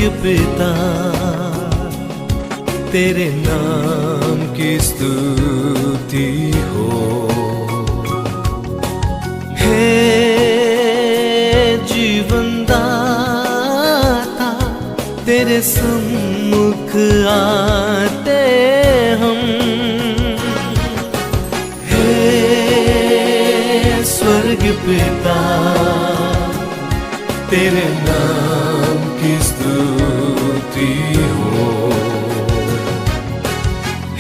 पिता तेरे नाम की स्तुति हो। हे जीवन दाता तेरे सम्मुख आते हम। हे स्वर्ग पिता तेरे नाम की स्तुति हो।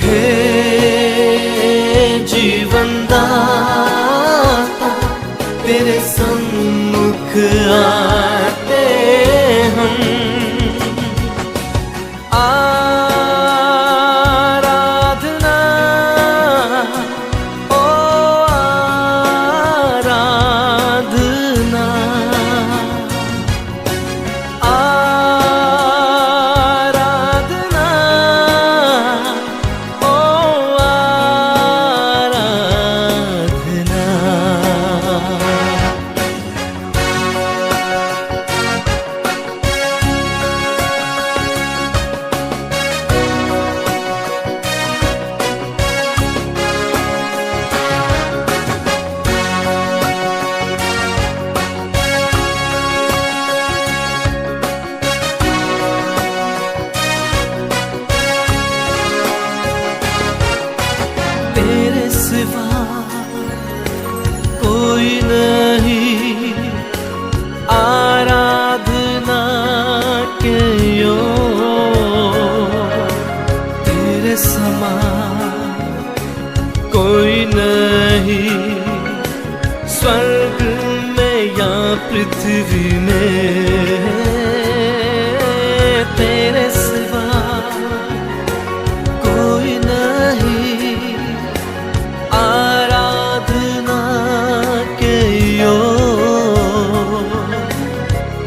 हे जीवन दाता तेरे सम्मुख आते हम। आराधना ओ आराधना, आराधना ओ आराधना। तेरे सिवा कोई नहीं आराधना के योग्य। तेरे समान कोई नहीं स्वर्ग में या पृथ्वी में। तेरे सिवा कोई नहीं आराधना के योग्य।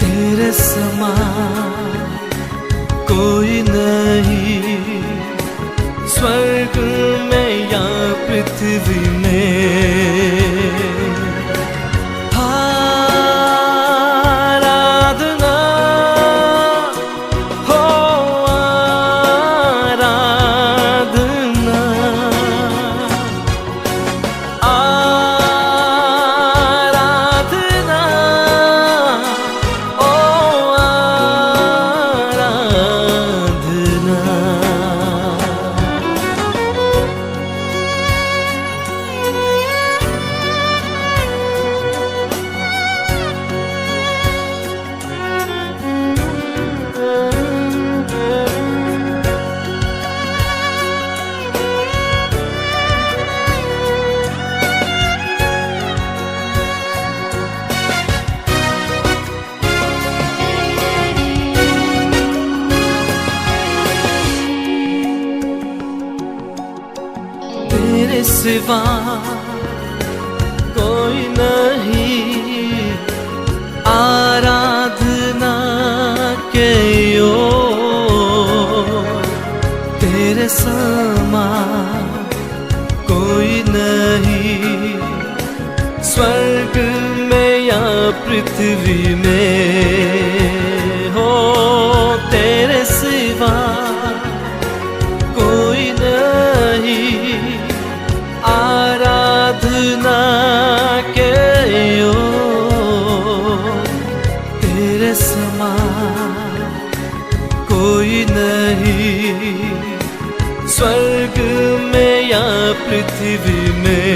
तेरे समान कोई नहीं स्वर्ग में या पृथ्वी में। आराधना हो आराधना, आराधना ओ आराधना। तेरे सिवा कोई नहीं आराधना के योग्य। तेरे समान कोई नहीं स्वर्ग में या पृथ्वी में। हो तेरे सिवा कोई नहीं आराधना के योग्य। तेरे समान कोई नहीं स्वर्ग में या पृथ्वी में।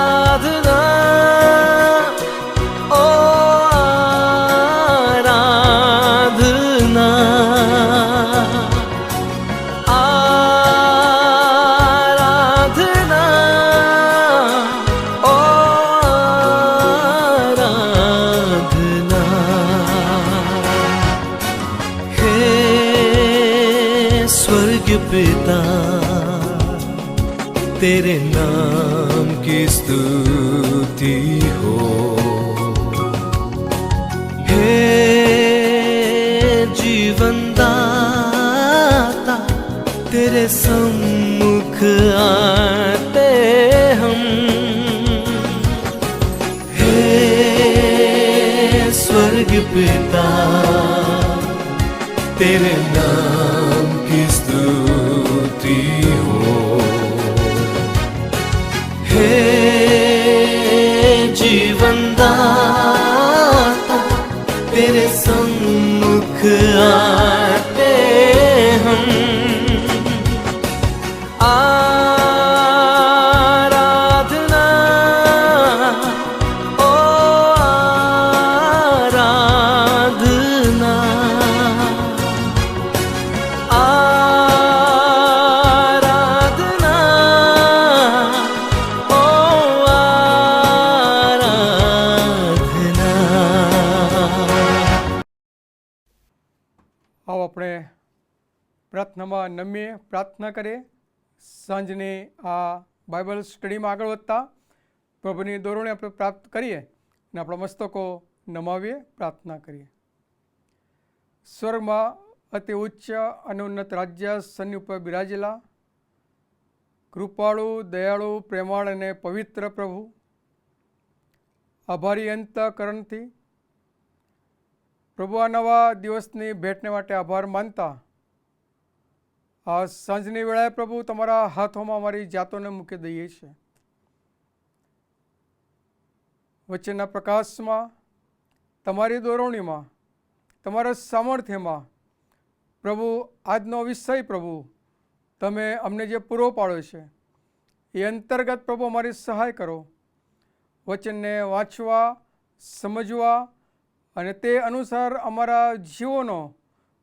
आराधना ओ आराधना, आराधना ओ आराधना। हे स्वर्ग पिता तेरे नाम की स्तुति हो। हे जीवन दाता तेरे सम्मुख आते हम। हे पिता, तेरे नाम की स्तुति हो। हे जीवन दाता, तेरे सम्मुख आते हम। आराधना, ओ आराधना, आराधना, ओ आराधना। આવો આપણે પ્રાર્થનામાં નમીએ, પ્રાર્થના કરીએ. સાંજની આ બાઇબલ સ્ટડીમાં આગળ વધતા પ્રભુની દોરણે આપણે પ્રાપ્ત કરીએ અને આપણા મસ્તકો નમાવીએ, પ્રાર્થના કરીએ. સ્વર્ગમાં અતિ ઉચ્ચ અને ઉન્નત રાજ્યસની ઉપર બિરાજેલા કૃપાળુ, દયાળુ, પ્રેમાળ અને પવિત્ર પ્રભુ, આભારી અંતઃકરણથી પ્રભુ આ નવા દિવસની ભેટને માટે આભાર માનતા આ સાંજની વેળાએ પ્રભુ તમારા હાથોમાં અમારી જાતોને મૂકી દઈએ છીએ. વચ્ચેના પ્રકાશમાં, તમારી દોરવણીમાં, તમારા સામર્થ્યમાં પ્રભુ આજનો વિષય પ્રભુ તમે અમને જે પૂરો પાડ્યો છે એ અંતર્ગત પ્રભુ અમારી સહાય કરો. વચનને વાંચવા, સમજવા અને તે અનુસાર અમારા જીવોનો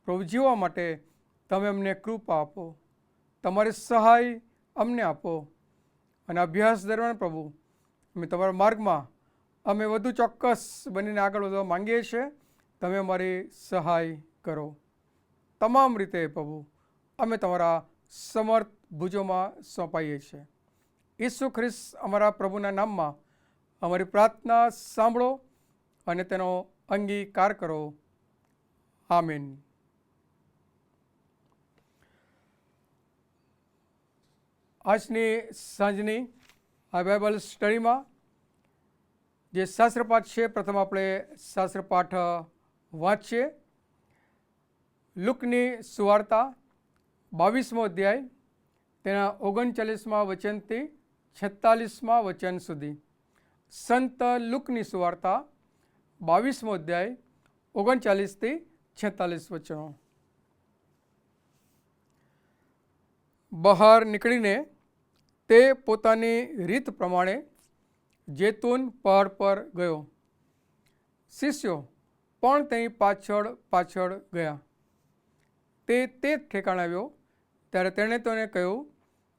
પ્રભુ જીવવા માટે તમે અમને કૃપા આપો, તમારી સહાય અમને આપો. અને અભ્યાસ દરમિયાન પ્રભુ અમે તમારા માર્ગમાં અમે વધુ ચોક્કસ બનીને આગળ વધવા માંગીએ છીએ. તમે અમારી સહાય કરો. તમામ રીતે પ્રભુ અમે તમારા સમર્થ ભુજોમાં સોંપાઈએ છીએ. ઈસુ ખ્રિસ્ત અમારા પ્રભુના નામમાં અમારી પ્રાર્થના સાંભળો અને તેનો અંગીકાર કરો. આમીન. આજની સાંજની આ બાઇબલ સ્ટડીમાં જે શાસ્ત્રપાઠ છે, પ્રથમ આપણે શાસ્ત્રપાઠ વાંચીએ. લુકની સુવાર્તા 22મો અધ્યાય, તેના 39મા વચનથી 46મા વચન સુધી. સંત લુકની સુવાર્તા 22મો અધ્યાય 39થી 46 વચનો. બહાર નીકળીને તે પોતાની રીત પ્રમાણે જૈતૂન પહાડ પર ગયો. શિષ્યો પણ તેની પાછળ પાછળ ગયા. તે જ ઠેકાણે આવ્યો ત્યારે તેણે તેને કહ્યું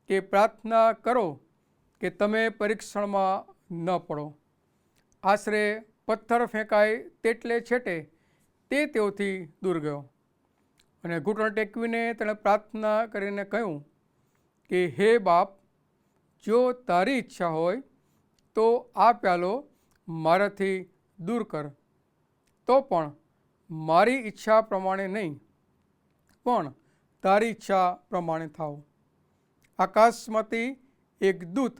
કે પ્રાર્થના કરો કે તમે પરીક્ષણમાં ન પડો. આશરે પથ્થર ફેંકાય તેટલે છેટે તે તેઓથી દૂર ગયો અને ઘૂંટણ ટેકવીને તેણે પ્રાર્થના કરીને કહ્યું કે હે બાપ, જો તારી ઈચ્છા હોય તો આ પ્યાલો મારાથી દૂર કર, તો પણ મારી ઈચ્છા પ્રમાણે નહીં પણ તારી ઈચ્છા પ્રમાણે થાવ. આકાશમાંથી એક દૂત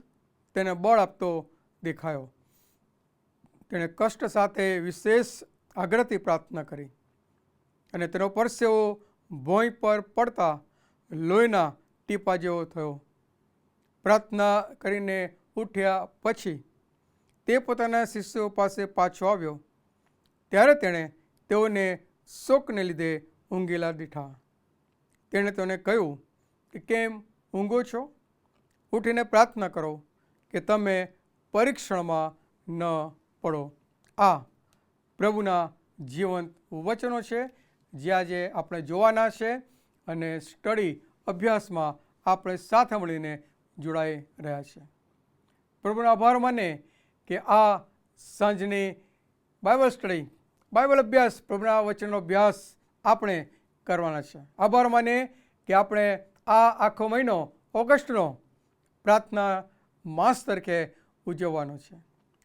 તેને બળ આપતો દેખાયો. તેણે કષ્ટ સાથે વિશેષ આગ્રહથી પ્રાર્થના કરી અને તેનો પરસેવો ભોંય પર પડતા લોહીના ટીપા જેવો થયો. પ્રાર્થના કરીને ઉઠ્યા પછી તે પોતાના શિષ્યો પાસે પાછો આવ્યો. ત્યારે તેણે તેઓને શોકને લીધે ઊંઘેલા દીઠા. તેણે તેઓને કહ્યું કે કેમ ઊંઘો છો? ઉઠીને પ્રાર્થના કરો કે તમે પરીક્ષણમાં ન પડો. આ પ્રભુના જીવંત વચનો છે જે આજે આપણે જોવાના છે અને સ્ટડી અભ્યાસમાં આપણે સાથે મળીને જોડાઈ રહ્યા છે. પ્રભુનો આભાર માને કે આ સાંજની બાઇબલ સ્ટડી, બાઇબલ અભ્યાસ, પ્રભુના વચનનો અભ્યાસ આપણે કરવાના છે. આભાર માને કે આપણે આ આખો મહિનો ઓગસ્ટનો પ્રાર્થના માસ તરીકે ઉજવવાનો છે,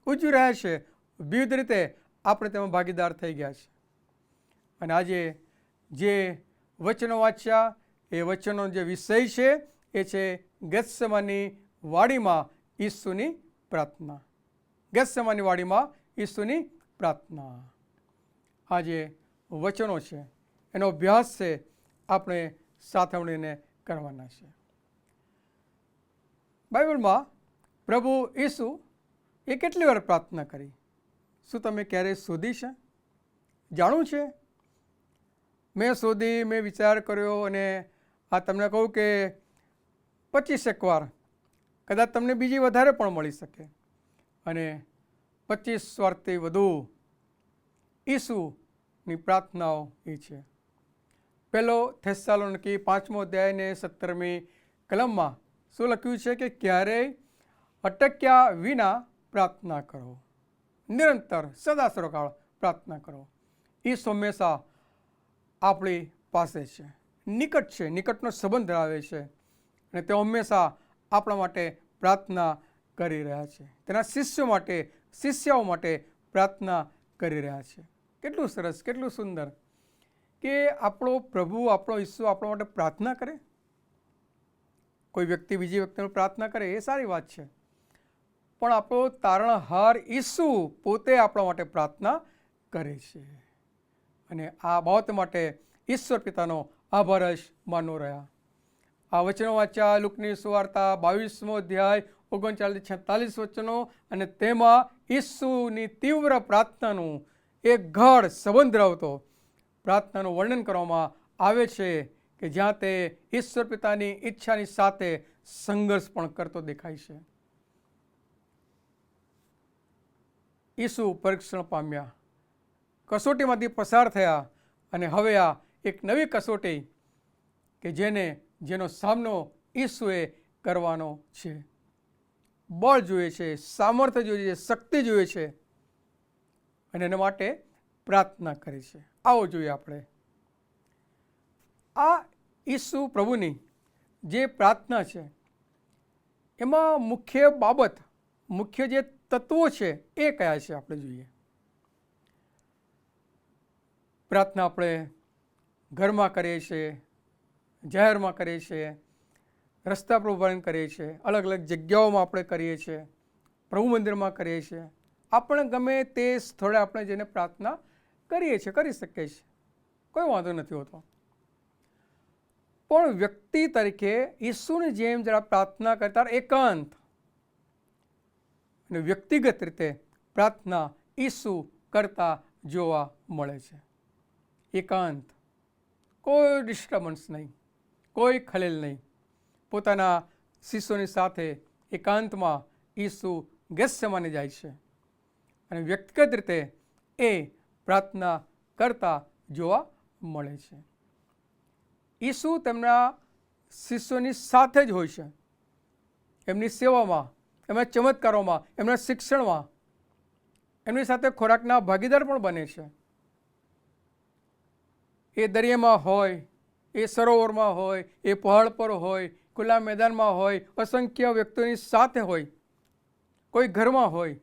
ઉજવી રહ્યા છે. વિવિધ રીતે આપણે તેમાં ભાગીદાર થઈ ગયા છે. અને આજે જે વચનો વાંચ્યા એ વચનનો જે વિષય છે એ છે ગેત્સેમાની વાડીમાં ઈસુની પ્રાર્થના. ગેત્સેમાની વાડીમાં ઈસુની પ્રાર્થના. આ જે વચનો છે એનો અભ્યાસ છે આપણે સાથે મળીને કરવાના છે. બાઇબલમાં પ્રભુ ઈસુ એ કેટલી વાર પ્રાર્થના કરી? શું તમે ક્યારેય શોધી છે? જાણવું છે? મેં વિચાર કર્યો અને આ તમને કહું કે 25 વાર, કદાચ તમને બીજી વધારે પણ મળી શકે, અને 25 વારથી વધુ ઈસુની પ્રાર્થનાઓ એ છે. પહેલો થેસ્સાલોનિકી 5મો અધ્યાય ને 17મી કલમમાં શું લખ્યું છે કે ક્યારેય અટક્યા વિના પ્રાર્થના કરો, નિરંતર સદા સર્વકાળ પ્રાર્થના કરો. ઈસુ હંમેશા આપણી પાસે છે, નિકટ છે, નિકટનો સંબંધ ધરાવે છે, અને તેઓ હંમેશા આપણા માટે પ્રાર્થના કરી રહ્યા છે. તેના શિષ્યાઓ માટે પ્રાર્થના કરી રહ્યા છે. કેટલું સરસ, કેટલું સુંદર કે આપણો પ્રભુ, આપણો ઈસુ આપણા માટે પ્રાર્થના કરે. કોઈ વ્યક્તિ બીજી વ્યક્તિને પ્રાર્થના કરે એ સારી વાત છે, પણ આપણો તારણહાર ઈસુ પોતે આપણા માટે પ્રાર્થના કરે છે. અને આ બાબત માટે ઈશ્વર પિતાનો આભાર જ માનો રહ્યા. આ વચનો વાંચ્યા લુકની સુવાર્તા 22મો અધ્યાય 39-46 વચનો, અને તેમાં ઈસુની તીવ્ર પ્રાર્થનાનું એક ગાઢ સંબંધ ધરાવતો પ્રાર્થનાનું વર્ણન કરવામાં આવે છે કે જ્યાં તે ઈશ્વર પિતાની ઈચ્છાની સાથે સંઘર્ષ પણ કરતો દેખાય છે. ઈસુ પરીક્ષણ પામ્યા, કસોટીમાંથી પસાર થયા, અને હવે આ એક નવી કસોટી કે જેનો સામનો ઈસુએ કરવાનો છે. બળ જોઈએ છે, સામર્થ્ય જોઈએ છે, શક્તિ જોઈએ છે, અને એના માટે પ્રાર્થના કરે છે. આવો જોઈએ આપણે. આ ઈસુ પ્રભુની જે પ્રાર્થના છે એમાં મુખ્ય બાબત, મુખ્ય જે તત્વો છે એ કયા છે આપણે જોઈએ. પ્રાર્થના આપણે ઘરમાં કરીએ છીએ, જાહેરમાં કરીએ છીએ, રસ્તા પર ઉભા કરીએ છીએ, અલગ અલગ જગ્યાઓમાં આપણે કરીએ છીએ, પ્રભુ મંદિરમાં કરીએ છીએ. આપણે ગમે તે સ્થળે આપણે જઈને પ્રાર્થના કરીએ છીએ, કરી શકીએ છીએ, કોઈ વાંધો નથી હોતો. પણ વ્યક્તિ તરીકે ઈસુની જેમ જરા પ્રાર્થના કરતા એકાંત અને વ્યક્તિગત રીતે પ્રાર્થના ઈસુ કરતા જોવા મળે છે. એકાંત, કોઈ ડિસ્ટર્બન્સ નહીં, કોઈ ખલેલ નહીં. પોતાના શિષ્યોની સાથે એકાંતમાં ઈસુ ગેથસેમાને જાય છે અને વ્યક્તિગત રીતે એ પ્રાર્થના કરતા જોવા મળે છે. ઈસુ તેમના શિષ્યોની સાથે જ હોય છે, એમની સેવામાં, એમના ચમત્કારોમાં, એમના શિક્ષણમાં, એમની સાથે ખોરાકના ભાગીદાર પણ બને છે. એ દરિયામાં હોય, એ સરોવરમાં હોય, એ પહાડ પર હોય, ખુલ્લા મેદાનમાં હોય, અસંખ્ય વ્યક્તિઓની સાથે હોય, કોઈ ઘરમાં હોય,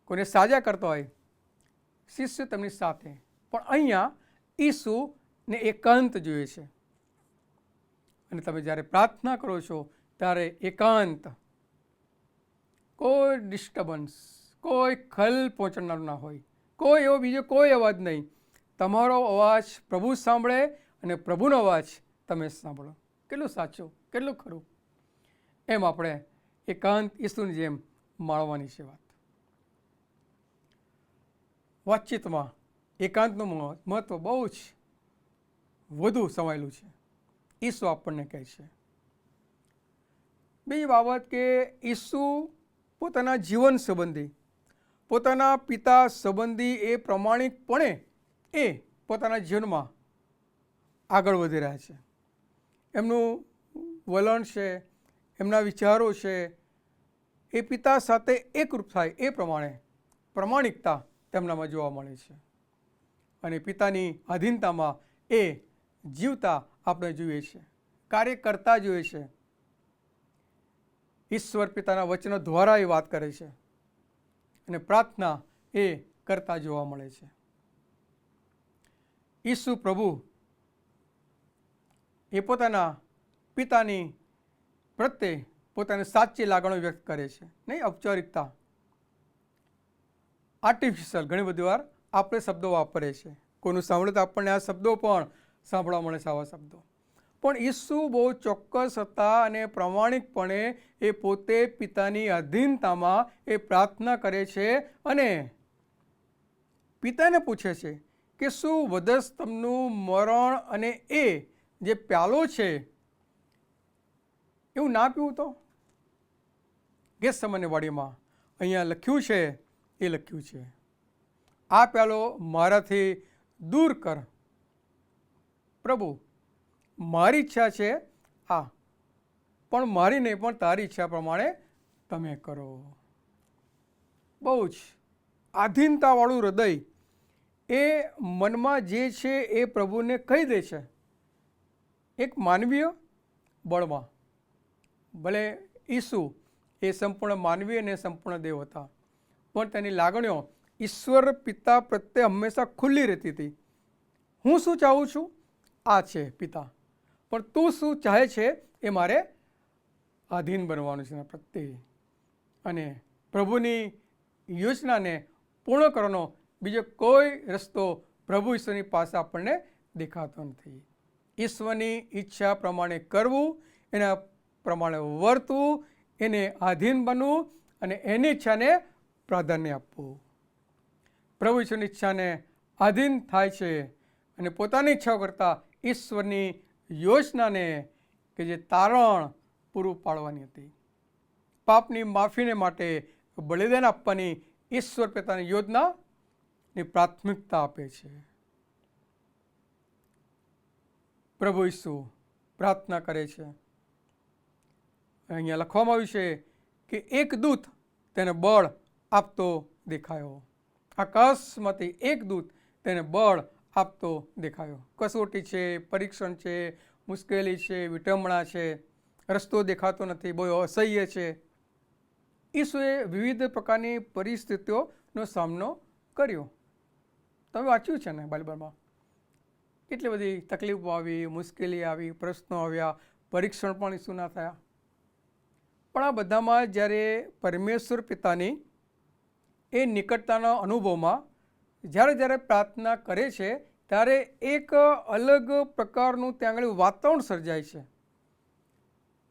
કોઈને સાજા કરતો હોય, શિષ્ય તેમની સાથે. પણ અહીંયા ઈસુને એકાંત જોઈએ છે, અને તમે જ્યારે પ્રાર્થના કરો છો ત્યારે એકાંત, કોઈ ડિસ્ટર્બન્સ, કોઈ ખલ પહોંચાડનાર ના હોય, કોઈ એવો બીજો કોઈ અવાજ નહીં. તમારો અવાજ પ્રભુ સાંભળે અને પ્રભુનો અવાજ તમે સાંભળો. કેટલું સાચું, કેટલું ખરું. એમ આપણે એકાંત ઈસુની જેમ માણવાની છે વાત. વાતચીતમાં એકાંતનું મહત્વ બહુ જ વધુ સમાયેલું છે. ઈસુ આપણને કહે છે. બીજી બાબત કે ઈસુ પોતાના જીવન સંબંધી, પોતાના પિતા સંબંધી એ પ્રમાણિકપણે એ પોતાના જીવનમાં આગળ વધી રહ્યા છે. એમનું વલણ છે, એમના વિચારો છે, એ પિતા સાથે એકરૂપ થાય એ પ્રમાણે પ્રમાણિકતા તેમનામાં જોવા મળે છે. અને પિતાની આધીનતામાં એ જીવતા આપણે જોઈએ છે, કાર્ય કરતા જોઈએ છે. ઈશ્વર પિતાના વચનો દ્વારા એ વાત કરે છે અને પ્રાર્થના એ કરતા જોવા મળે છે. ઈસુ પ્રભુ એ પોતાના પિતાની પ્રત્યે પોતાની સાચી લાગણીઓ વ્યક્ત કરે છે, નહીં ઔપચારિકતા, આર્ટિફિશિયલ ઘણી બધી વાર આપણે શબ્દો વાપરીએ છીએ. કોઈનું સાંભળે તો આપણને આ શબ્દો પણ સાંભળવા મળે છે, આવા શબ્દો. પણ ઈસુ બહુ ચોક્કસ હતા અને પ્રામાણિકપણે એ પોતે પિતાની અધીનતામાં એ પ્રાર્થના કરે છે અને પિતાને પૂછે છે કે શું વધસ્તંભનું મરણ અને એ જે પ્યાલો છે એવું ના પીવું તો? ગેથસેમની વાડીમાં અહીંયા લખ્યું છે, એ લખ્યું છે, આ પ્યાલો મારાથી દૂર કર પ્રભુ, મારી ઈચ્છા છે આ, પણ મારી નહીં પણ તારી ઈચ્છા પ્રમાણે તમે કરો. બહુ જ આધીનતાવાળું હૃદય એ મનમાં જે છે એ પ્રભુને કહી દે છે. એક માનવીય બળમાં. ભલે ઈસુ એ સંપૂર્ણ માનવી અને સંપૂર્ણ દેવ હતા, પણ તેની લાગણીઓ ઈશ્વર પિતા પ્રત્યે હંમેશા ખુલ્લી રહેતી હતી. હું શું ચાહું છું આ છે પિતા, પણ તું શું ચાહે છે એ મારે આધીન બનવાનું છે એના પ્રત્યે. અને પ્રભુની યોજનાને પૂર્ણ કરવાનો બીજો કોઈ રસ્તો પ્રભુ ઈશ્વરની પાસે આપણને દેખાતો નથી. ઈશ્વરની ઈચ્છા પ્રમાણે કરવું, એના પ્રમાણે વર્તવું, એને આધીન બનવું અને એની ઈચ્છાને પ્રાધાન્ય આપવું. પ્રભુ ઈશ્વરની ઈચ્છાને આધીન થાય છે અને પોતાની ઈચ્છાઓ કરતાં ઈશ્વરની યોજનાને કે જે તારણ પૂરું પાડવાની હતી, પાપની માફીને માટે બલિદાન આપવાની ઈશ્વર પિતાની યોજનાની પ્રાથમિકતા આપે છે. પ્રભુ ઈસુ પ્રાર્થના કરે છે. અહીંયા લખવામાં આવ્યું છે કે એક દૂત તેને બળ આપતો દેખાયો. આકાશમાંથી એક દૂત તેને બળ આપતો દેખાયો. કસોટી છે, પરીક્ષણ છે, મુશ્કેલી છે, વિટંબણા છે, રસ્તો દેખાતો નથી, બહુ અસહ્ય છે. ઈસુએ વિવિધ પ્રકારની પરિસ્થિતિઓનો સામનો કર્યો. તમે વાંચ્યું છે ને બાઇબલમાં? કેટલી બધી તકલીફો આવી, મુશ્કેલી આવી, પ્રશ્નો આવ્યા, પરીક્ષણ પણ ઈસુના થયા. પણ આ બધામાં જ્યારે પરમેશ્વર પિતાની એ નિકટતાના અનુભવમાં જ્યારે પ્રાર્થના કરે છે, ત્યારે એક અલગ પ્રકારનું ત્યાં આગળ વાતાવરણ સર્જાય છે.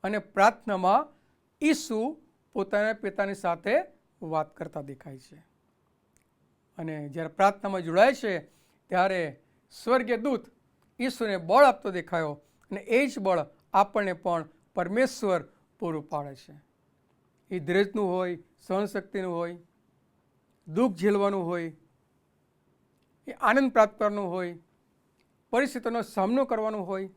અને પ્રાર્થનામાં ઈસુ પોતાના પિતાની સાથે વાત કરતા દેખાય છે. અને જ્યારે પ્રાર્થનામાં જોડાય છે ત્યારે સ્વર્ગીય દૂત ઈસુને બળ આપતો દેખાયો અને એ જ બળ આપણને પણ પરમેશ્વર પૂરું પાડે છે. એ ધીરજનું હોય, સહનશક્તિનું હોય, દુઃખ ઝેલવાનું હોય, એ આનંદ પ્રાપ્ત કરવાનું હોય, પરિસ્થિતિનો સામનો કરવાનો હોય,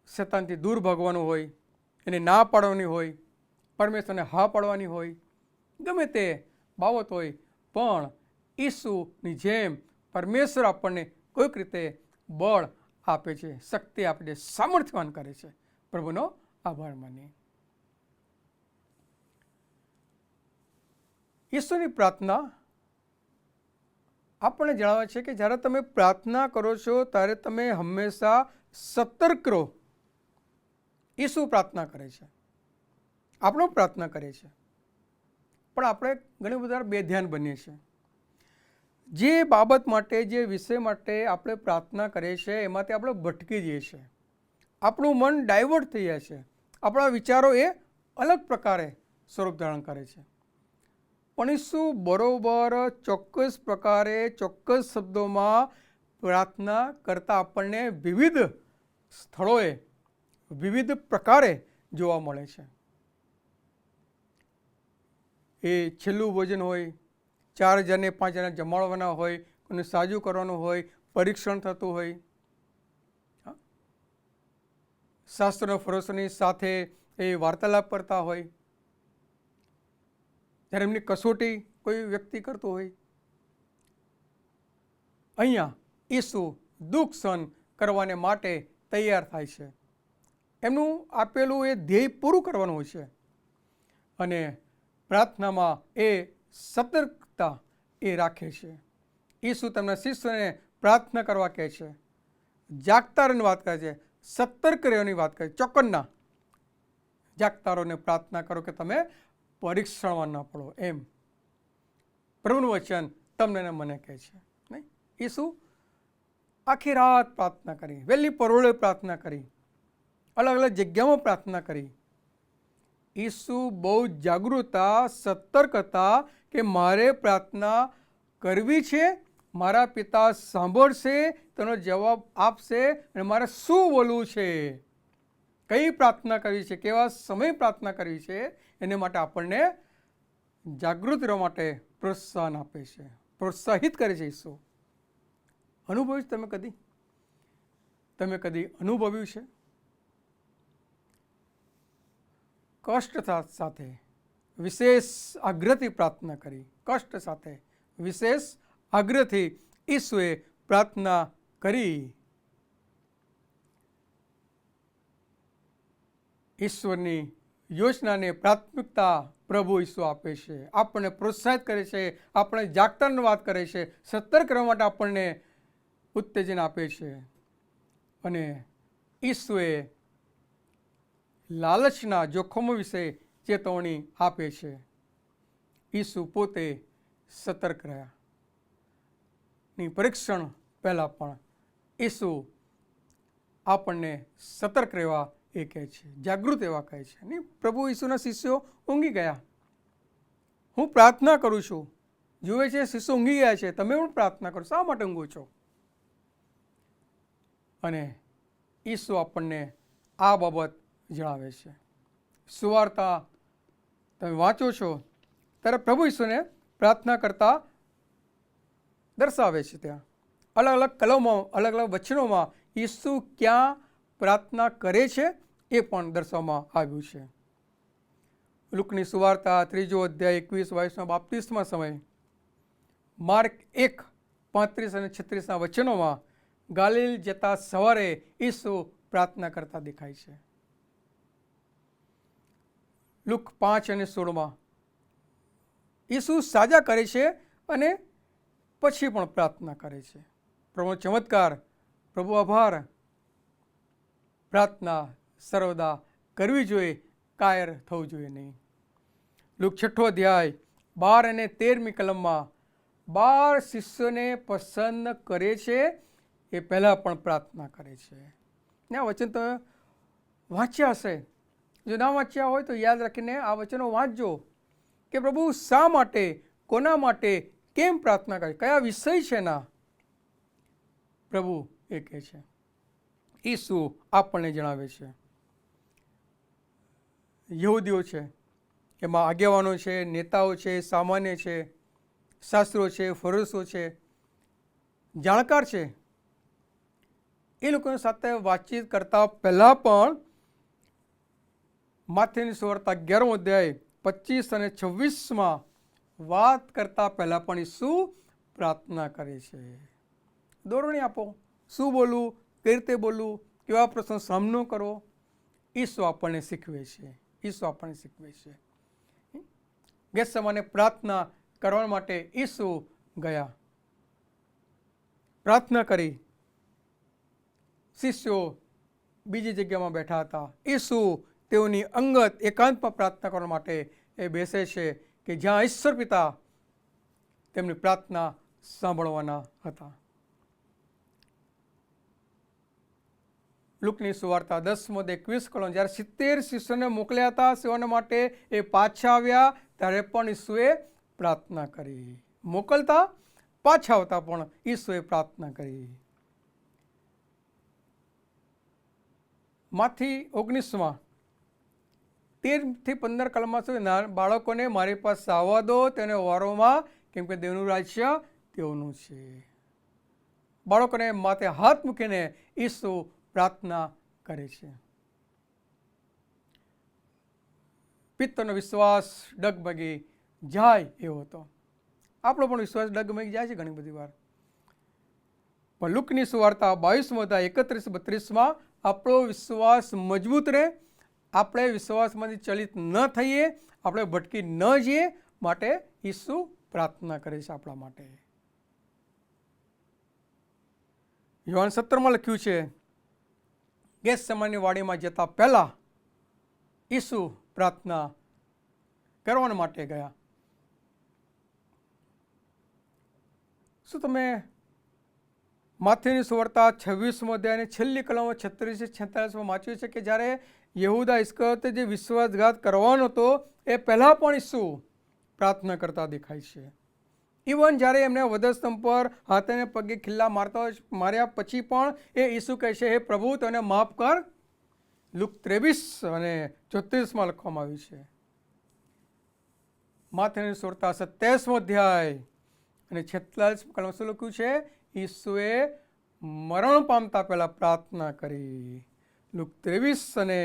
શેતાનથી દૂર ભાગવાનું હોય, એને ના પાડવાની હોય, પરમેશ્વરને હા પાડવાની હોય, ગમે તે બાબત હોય, પણ ઈસુની જેમ પરમેશ્વર આપણને કોઈક રીતે બળ આપે છે, શક્તિ આપે છે, સામર્થ્યવાન કરે છે. પ્રભુનો આભાર માનીએ. ઈસુની પ્રાર્થના આપણને જણાવે છે કે જ્યારે તમે પ્રાર્થના કરો છો ત્યારે તમે હંમેશા સતર્ક રહો. ઈસુ પ્રાર્થના કરે છે, આપણો પ્રાર્થના કરે છે, પણ આપણે ઘણી બધા બેધ્યાન બનીએ છીએ. જે બાબત માટે, જે વિષય માટે આપણે પ્રાર્થના કરીએ છીએ એમાંથી આપણે ભટકી જઈએ છીએ, આપણું મન ડાયવર્ટ થઈ જાય છે, આપણા વિચારો એ અલગ પ્રકારે સ્વરૂપ ધારણ કરે છે. પણ શું બરોબર ચોક્કસ પ્રકારે, ચોક્કસ શબ્દોમાં પ્રાર્થના કરતાં આપણને વિવિધ સ્થળોએ, વિવિધ પ્રકારે જોવા મળે છે. એ છેલ્લું ભોજન હોય, 4,000 ને 5,000 જમાડવાના હોય, કોઈને સાજું કરવાનું હોય, પરીક્ષણ થતું હોય, શાસ્ત્રના ફરોશોની સાથે એ વાર્તાલાપ કરતા હોય, જ્યારે એમની કસોટી કોઈ વ્યક્તિ કરતો હોય. અહીંયા ઈસુ દુઃખ સહન કરવાને માટે તૈયાર થાય છે. એમનું આપેલું એ ધ્યેય પૂરું કરવાનું હોય છે. અને પ્રાર્થનામાં એ સતર્કતા એ રાખે છે. ઈસુ તેમના શિષ્યોને પ્રાર્થના કરવા કહે છે, જાગતા રહેવાની વાત કરે છે, સતર્ક રહેવાની વાત કરે છે. ચોક્કસના જાગતા રહો ને પ્રાર્થના કરો કે તમે પરીક્ષણમાં ન પડો. એમ પ્રભુનું વચન તમને ને મને કહે છે. નહીં, એ શું? આખી રાત પ્રાર્થના કરી, વહેલી પરોળે પ્રાર્થના કરી, અલગ અલગ જગ્યામાં પ્રાર્થના કરી. ઈસુ બહુ જાગૃતતા, સતર્ક હતા કે મારે પ્રાર્થના કરવી છે, મારા પિતા સાંભળશે, તેનો જવાબ આપશે, અને મારે શું બોલવું છે, કઈ પ્રાર્થના કરવી છે, કેવા સમય પ્રાર્થના કરવી છે, એને માટે આપણને જાગૃત રહેવા માટે પ્રોત્સાહન આપે છે, પ્રોત્સાહિત કરે છે. ઈસુ અનુભવ્યું છે? તમે કદી અનુભવ્યું છે? કષ્ટ સાથે વિશેષ આગ્રહથી પ્રાર્થના કરી, કષ્ટ સાથે વિશેષ આગ્રહથી ઈસુએ પ્રાર્થના કરી. ઈશ્વરની યોજનાને પ્રાથમિકતા પ્રભુ ઈસુ આપે છે, આપણને પ્રોત્સાહિત કરે છે, આપણે જાગતાની વાત કરે છે, સતર્ક રહેવા માટે આપણને ઉત્તેજન આપે છે. અને ઈસુએ લાલચના જોખમો વિશે ચેતવણી આપે છે. ઈસુ પોતે સતર્ક રહ્યા. પરીક્ષણ પહેલાં પણ ઈસુ આપણને સતર્ક રહેવા એ કહે છે, જાગૃત રહેવા કહે છે. નહીં, પ્રભુ ઈસુના શિષ્યો ઊંઘી ગયા. હું પ્રાર્થના કરું છું, જુએ છે શિષ્યો ઊંઘી ગયા છે, તમે પણ પ્રાર્થના કરો, શા માટે ઊંઘો છો? અને ઈસુ આપણને આ બાબત જણાવે છે. સુવાર્તા તમે વાંચો છો ત્યારે પ્રભુ ઈસુને પ્રાર્થના કરતા દર્શાવે છે. ત્યાં અલગ અલગ કલમો, અલગ અલગ વચનોમાં ઈસુ ક્યાં પ્રાર્થના કરે છે એ પણ દર્શાવવામાં આવ્યું છે. લુકની સુવાર્તા 3 અધ્યાય 21-22 બાપ્તિસ્મા સમય, માર્ક 1:35 અને 36 વચનોમાં ગાલિલ જતા સવારે ઈસુ પ્રાર્થના કરતા દેખાય છે. લુક 5 અને 16 ઈસુ સાજા કરે છે અને પછી પણ પ્રાર્થના કરે છે. પ્રભુનો ચમત્કાર, પ્રભુ આભાર. પ્રાર્થના સર્વદા કરવી જોઈએ, કાયર થવું જોઈએ નહીં. લુક 6 અધ્યાય 12 અને 13મી કલમમાં 12 શિષ્યોને પસંદ કરે છે, એ પહેલાં પણ પ્રાર્થના કરે છે. ને આ વચન તમે વાંચ્યા હશે, જો ના વાંચ્યા હોય તો યાદ રાખીને આ વચનો વાંચજો કે પ્રભુ શા માટે, કોના માટે, કેમ પ્રાર્થના કરે, કયા વિષય છે ના પ્રભુ એ કહે છે. ઈસુ આપણને જણાવે છે. યહૂદીઓ છે, એમાં આગેવાનો છે, નેતાઓ છે, સામાન્ય છે, શાસ્ત્રો છે, ફરોશો છે, જાણકાર છે, એ લોકોની સાથે વાતચીત કરતા પહેલાં પણ માથેની સુવાર્તા 11 અધ્યાય 25 અને 26 વાત કરતા પહેલાં પણ ઈસુ પ્રાર્થના કરે છે. દોરણી આપો, શું બોલવું, કઈ રીતે બોલવું, કેવા પ્રશ્નનો સામનો કરવો, ઈસુ આપણને શીખવે છે. ઈસુ આપણને શીખવે છે. ગેથસેમાને પ્રાર્થના કરવા માટે ઈસુ ગયા, પ્રાર્થના કરી. શિષ્યો બીજી જગ્યામાં બેઠા હતા. ઈસુ તેઓની અંગત એકાંતમાં પ્રાર્થના કરવા માટે એ બેસે છે કે જ્યાં ઈશ્વર પિતા તેમની પ્રાર્થના સાંભળવાના હતા. લુકની સુવાર્તા 10:21 જ્યારે 70 શિષ્યોને મોકલ્યા હતા સેવાના માટે, એ પાછા આવ્યા ત્યારે પણ ઈસુએ પ્રાર્થના કરી. મોકલતા, પાછા આવતા પણ ઈસુએ પ્રાર્થના કરી. માથી 19 13-15 કલમમાં સુધી બાળકોને મારી પાસે આવવા દો, તેને વારોમાં, કેમ કે દેવનું રાજ્ય તેઓનું છે. બાળકોને માથે હાથ મૂકીને ઈસુ પ્રાર્થના કરે છે. પિત્તનો વિશ્વાસ ડગમગી જાય એવો હતો. આપણો પણ વિશ્વાસ ડગમગી જાય છે ઘણી બધી વાર. પણ લુકની સુવાર્તા 22 અધ્યાય 31-32 આપણો વિશ્વાસ મજબૂત રહે, આપણે વિશ્વાસમાંથી ચલિત ન થઈએ, આપણે ભટકી ન જઈએ, માટે ઈસુ પ્રાર્થના કરે છે આપણા માટે. યોહાન 17 લખ્યું છે, ગેથસેમાની વાડીમાં જતા પહેલા ઈસુ પ્રાર્થના કરવા માટે ગયા. શું તમે માથેની સુવાર્તા 26મો અધ્યાયની છેલ્લી કલમો 36-46 વાંચ્યું છે કે જ્યારે યહૂદા ઇસ્કરિયોતે જે વિશ્વાસઘાત કરવાનો હતો એ પહેલાં પણ ઈસુ પ્રાર્થના કરતા દેખાય છે. ઇવન જ્યારે એમને વધસ્તંભ પર હાથે પગે ખિલ્લા માર્યા પછી પણ એ ઈસુ કહે છે, હે પ્રભુ તને માફ કર. લુક 23 અને 34માં લખવામાં આવ્યું છે. માથેની સુવાર્તા 27મો અધ્યાય અને 46 કલમ શું લખ્યું છે? ઈસુએ મરણ પામતા પહેલા પ્રાર્થના કરી. લુક 23 અને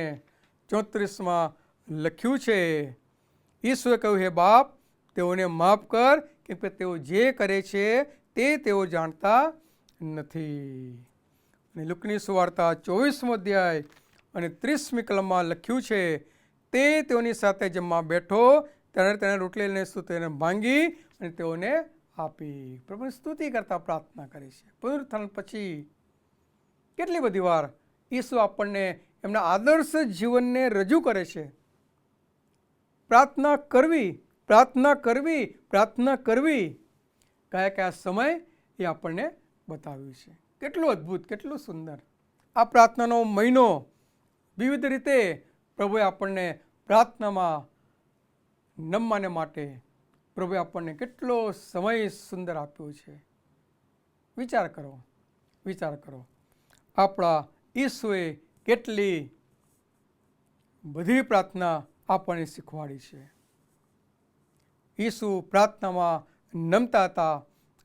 34માં લખ્યું છે, ઈસુએ કહ્યું, હે બાપ તેઓને માફ કર, કેમ કે તેઓ જે કરે છે તે તેઓ જાણતા નથી. અને લુકની સુવાર્તા 24મો અધ્યાય અને 30મી કલમમાં લખ્યું છે, તે તેઓની સાથે જમવા બેઠો ત્યારે તેને રોટલી લઈને તેને ભાંગી અને તેઓને આપી. પ્રભુની સ્તુતિ કરતા પ્રાર્થના કરી છે. પુનરુત્થાન પછી કેટલી બધી વાર ઈસુ આપણને એમના આદર્શ જીવનને રજૂ કરે છે. પ્રાર્થના કરવી, પ્રાર્થના કરવી, પ્રાર્થના કરવી, કયા કયા સમય એ આપણને બતાવ્યું છે. કેટલું અદ્ભુત, કેટલું સુંદર. આ પ્રાર્થનાનો મહિનો વિવિધ રીતે પ્રભુએ આપણને પ્રાર્થનામાં નમવાને માટે પ્રભુએ આપણને કેટલો સમય સુંદર આપ્યો છે. વિચાર કરો, વિચાર કરો. આપણા ઈસુએ કેટલી બધી પ્રાર્થના આપણને શીખવાડી છે. ઈસુ પ્રાર્થનામાં નમતા હતા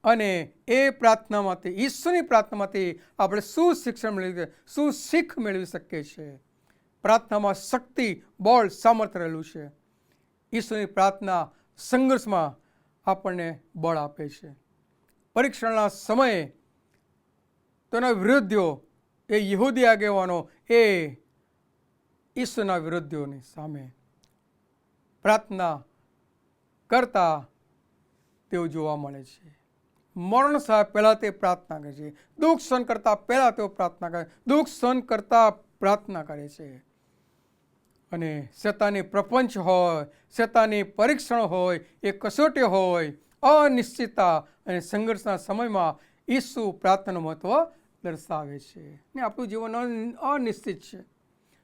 અને એ પ્રાર્થનામાંથી, ઈસુની પ્રાર્થનામાંથી આપણે શું શિક્ષણ મેળવી, શું શીખ મેળવી શકીએ છીએ? પ્રાર્થનામાં શક્તિ, બળ, સામર્થ્ય રહેલું છે. ઈસુની પ્રાર્થના સંઘર્ષમાં આપણને બળ આપે છે. પરીક્ષણના સમયે તેના વિરોધીઓ, એ યહૂદી આગેવાનો એ ઈસુના વિરોધીઓની સામે પ્રાર્થના કરતા તેઓ જોવા મળે છે. મરણ સાહેબ પહેલાં તે પ્રાર્થના કરે છે. દુઃખ સહન કરતા પહેલાં તેઓ પ્રાર્થના કરે, દુઃખ સહન કરતા પ્રાર્થના કરે છે. અને શેતાની પ્રપંચ હોય, શેતાની પરીક્ષણ હોય, એ કસોટી હોય, અનિશ્ચિતતા અને સંઘર્ષના સમયમાં ઈસુ પ્રાર્થનાનું મહત્વ દર્શાવે છે. ને આપણું જીવન અનિશ્ચિત છે.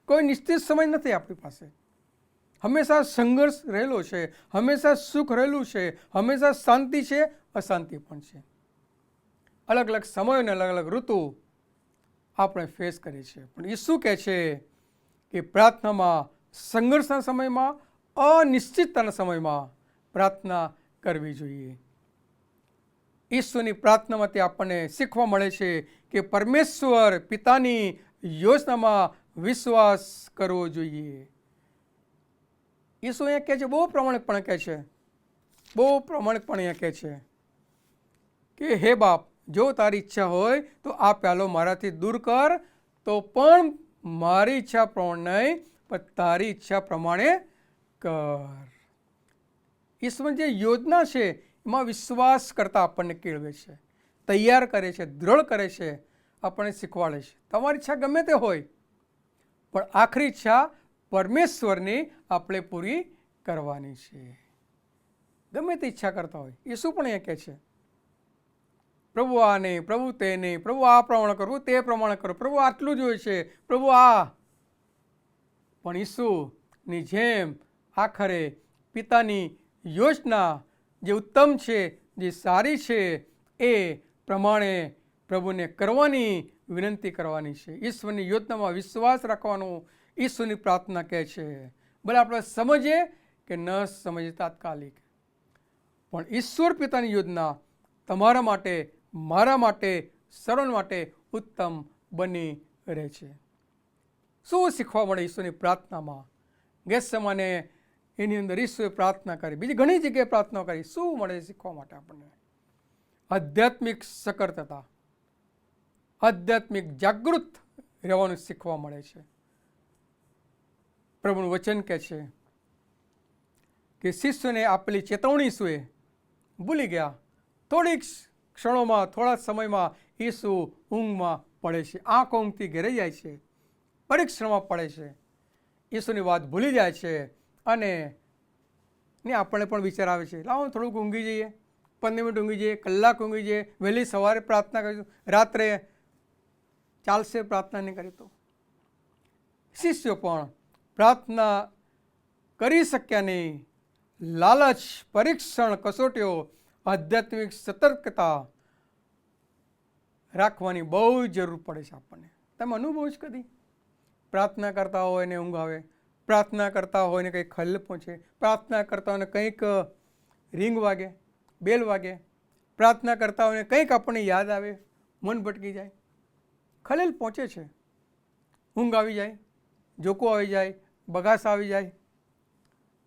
કોઈ નિશ્ચિત સમય નથી આપણી પાસે. હંમેશા સંઘર્ષ રહેલો છે, હંમેશા સુખ રહેલું છે, હંમેશા શાંતિ છે, અશાંતિ પણ છે. અલગ અલગ સમય અને અલગ અલગ ઋતુ આપણે ફેસ કરીએ છીએ. પણ ઈસુ કહે છે કે પ્રાર્થનામાં સંઘર્ષના સમયમાં, અનિશ્ચિતતાના સમયમાં પ્રાર્થના કરવી જોઈએ. ઈશ્વરની પ્રાર્થનામાંથી આપણને શીખવા મળે છે કે પરમેશ્વર પિતાની યોજનામાં વિશ્વાસ કરવો જોઈએ. ઈસુ અહીંયા કહે છે, બહુ પ્રમાણિકપણે કહે છે, બહુ પ્રમાણિકપણે અહીંયા કહે છે કે હે બાપ, જો તારી ઈચ્છા હોય તો આ પ્યાલો મારાથી દૂર કર, તો પણ મારી ઈચ્છા પ્રમાણે નહીં, પણ તારી ઈચ્છા પ્રમાણે કર. ઈશ્વરની જે યોજના છે એમાં વિશ્વાસ કરતા આપણને કેળવે છે, તૈયાર કરે છે, દ્રઢ કરે છે, આપણને શીખવાડે છે. તમારી ઈચ્છા ગમે તે હોય, પણ આખરી ઈચ્છા પરમેશ્વરની આપણે પૂરી કરવાની છે. ગમે તે ઈચ્છા કરતા હોય. ઈસુ પણ એ કહે છે, પ્રભુ આ નહીં, પ્રભુ તે નહીં, પ્રભુ આ પ્રમાણે કરવું, તે પ્રમાણે કરો, પ્રભુ આટલું જ હોય છે, પ્રભુ આ. પણ ઈસુની જેમ આખરે પિતાની યોજના જે ઉત્તમ છે, જે સારી છે, એ પ્રમાણે પ્રભુને કરવાની વિનંતી કરવાની છે. ઈશ્વરની યોજનામાં વિશ્વાસ રાખવાનો ઈશ્વરની પ્રાર્થના કહે છે. ભલે આપણે સમજીએ કે ન સમજીએ તાત્કાલિક, પણ ઈશ્વર પિતાની યોજના તમારા માટે, મારા માટે, સર્વ માટે ઉત્તમ બની રહે છે. શું શીખવા મળે ઈશ્વરની પ્રાર્થનામાં? ગેત્સેમાને એની અંદર ઈશ્વરે પ્રાર્થના કરી, બીજી ઘણી જગ્યાએ પ્રાર્થના કરી. શું મળે શીખવા માટે આપણને? આધ્યાત્મિક સક્રિયતા, આધ્યાત્મિક જાગૃત રહેવાનું શીખવા મળે છે. પ્રભુનું વચન કહે છે કે શિષ્યને આપેલી ચેતવણી શું એ ભૂલી ગયા. થોડીક ક્ષણોમાં, થોડા સમયમાં ઈસુ ઊંઘમાં પડે છે, આંખ ઊંઘથી ઘેરાઈ જાય છે, પરીક્ષણમાં પડે છે, ઈસુની વાત ભૂલી જાય છે અને ને આપણને પણ વિચાર આવે છે, લાવો થોડુંક ઊંઘી જઈએ, 15 મિનિટ ઊંઘી જઈએ, કલાક ઊંઘી જઈએ, વહેલી સવારે પ્રાર્થના કરીશું, રાત્રે ચાલશે પ્રાર્થના નહીં કરી તો. શિષ્યો પણ પ્રાર્થના કરી શક્યા નહીં. લાલચ, પરીક્ષણ, કસોટીઓ, આધ્યાત્મિક સતર્કતા રાખવાની બહુ જરૂર પડે છે આપણને. તમે અનુભવ જ કદી પ્રાર્થના કરતા હોય ને ઊંઘ આવે, પ્રાર્થના કરતા હોય ને કંઈક ખલેલ પહોંચે, પ્રાર્થના કરતા હોય ને કંઈક રીંગ વાગે, બેલ વાગે, પ્રાર્થના કરતા હોય ને કંઈક આપણને યાદ આવે, મન ભટકી જાય, ખલેલ પહોંચે છે. ઊંઘ આવી જાય, જોકો આવી જાય, બગાસ આવી જાય,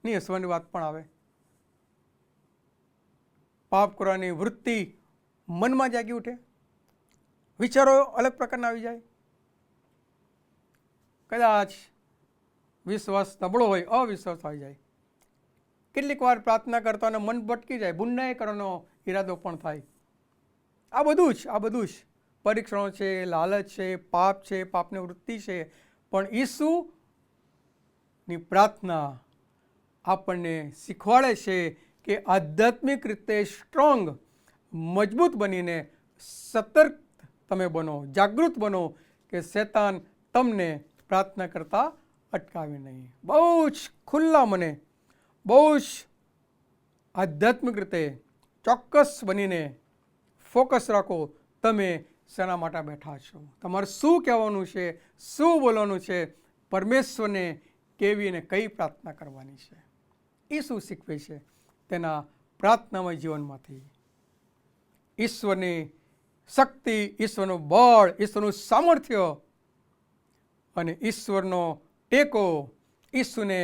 ની હસવાની વાત પણ આવે, પાપ કરવાની વૃત્તિ મનમાં જાગી ઉઠે, વિચારો અલગ પ્રકારના આવી જાય. કદાચ વિશ્વાસ નબળો હોય, અવિશ્વાસ આવી જાય. કેટલીક વાર પ્રાર્થના કરતા મન ભટકી જાય, ગુનાહ કરવાનો ઈરાદો પણ થાય. આ બધું જ પરીક્ષણો છે, લાલચ છે, પાપ છે, પાપની વૃત્તિ છે. પણ ઈસુની પ્રાર્થના આપણને શીખવાડે છે કે આધ્યાત્મિક રીતે સ્ટ્રોંગ, મજબૂત બનીને સતર્ક તમે બનો, જાગૃત બનો કે શૈતાન તમને પ્રાર્થના કરતા અટકાવે નહીં. બહુ જ ખુલ્લા મને, બહુ જ આધ્યાત્મિક રીતે ચોક્કસ બનીને ફોકસ રાખો, તમે શેના માટે બેઠા છો, તમારે શું કહેવાનું છે, શું બોલવાનું છે, પરમેશ્વરને કેવી અને કઈ પ્રાર્થના કરવાની છે. એ શું શીખવે છે તેના પ્રાર્થનામય જીવનમાંથી. ઈશ્વરની શક્તિ, ઈશ્વરનું બળ, ઈશ્વરનું સામર્થ્ય અને ઈશ્વરનો ટેકો ઈસુને